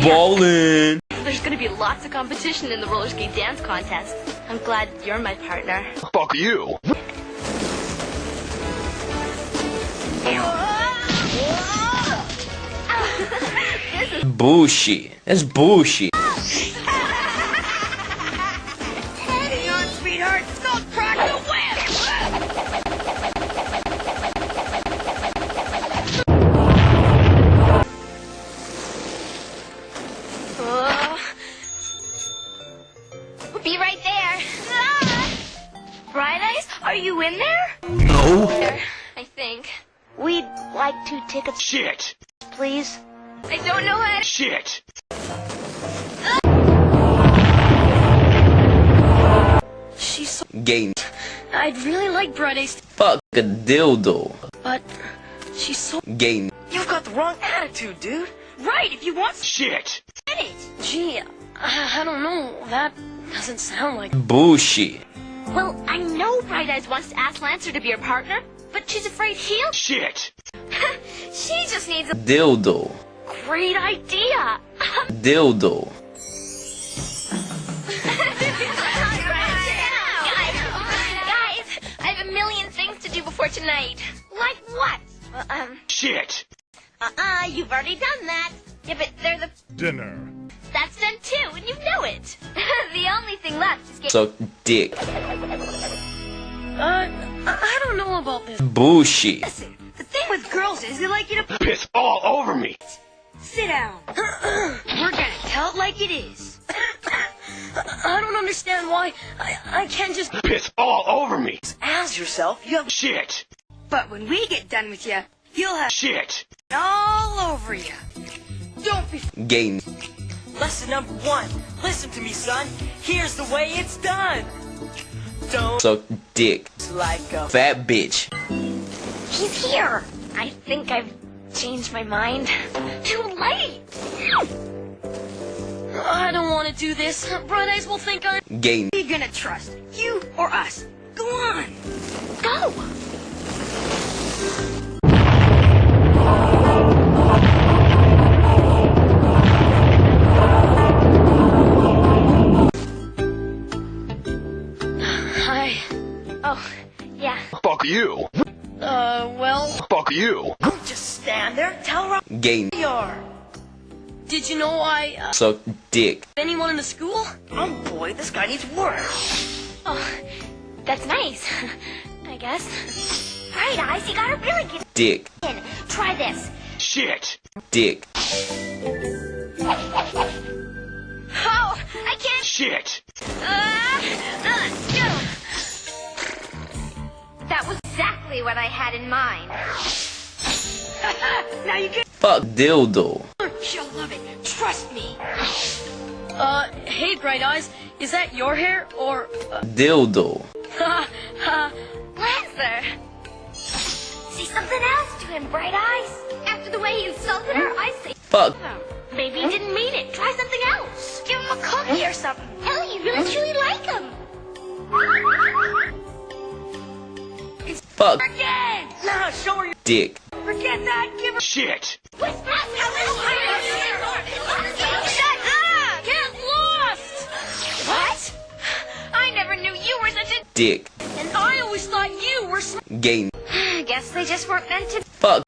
Ballin'. There's gonna be lots of competition in the roller skate dance contest. I'm glad you're my partner. Fuck you. Bullshit. That's bullshit. Hang on, sweetheart. Don't crack the whip. We'll be right there. Bright Eyes, are you in there? No. I think. We'd like to take a Shit. please. I don't know how to... Shit. She's so... Gay. I'd really like Bright Eyes, Fuck a dildo. but she's so... Gay. You've got the wrong attitude, dude. Right, if you want Shit. get it. Gee, I don't know. That doesn't sound like... Bullshit. Well, I know Bright Eyes wants to ask Lancer to be her partner, but she's afraid he'll... Shit. She just needs a Dildo. great idea. Dildo. Guys, I have a million things to do before tonight. Like what? Shit. You've already done that. Yeah, but they're the... Dinner. That's done too, and you know it. The only thing left is get... Suck dick. I don't know about this. Bullshit. Listen, the thing with girls is they like you to Piss all over me. sit down. We're gonna tell it like it is. I don't understand why I can't just Piss all over me. As yourself, you have... Shit. But when we get done with you, you'll have Shit. all over you. Don't be... Gay. Lesson number 1. Listen to me, son. Here's the way it's done. Don't Suck dick. like a... Fat bitch. He's here. I think I've changed my mind. Too late. I don't want to do this. Bright Eyes will think I'm... Gay. Who are you gonna trust? You or us? Go on. Go. Hi. Oh, yeah. Fuck you. Well... Fuck you. Don't just stand there. Tell her Gay. who you are. Did you know Suck dick. anyone in the school? Oh boy, this guy needs work. Oh, that's nice. I guess. Bright Eyes, you gotta really get Dick. in. Try this. Shit. Dick. Oh, I can't... Shit. That was exactly what I had in mind. Now you can... Fuck dildo. She'll love it. Trust me. Hey, Bright Eyes, is that your hair, or... Dildo. Lancer! See something else to him, Bright Eyes. After the way he insulted her, I say... Fuck. Maybe he didn't mean it. Try something else. Give him a cookie or something. Hell, you really truly like him. Fuck. Again! Now show her your... Dick. Forget that. Give her... Shit. Get lost! What? I never knew you were such a... Dick. And I always thought you were... Gay. Guess they just weren't meant to... Fuck.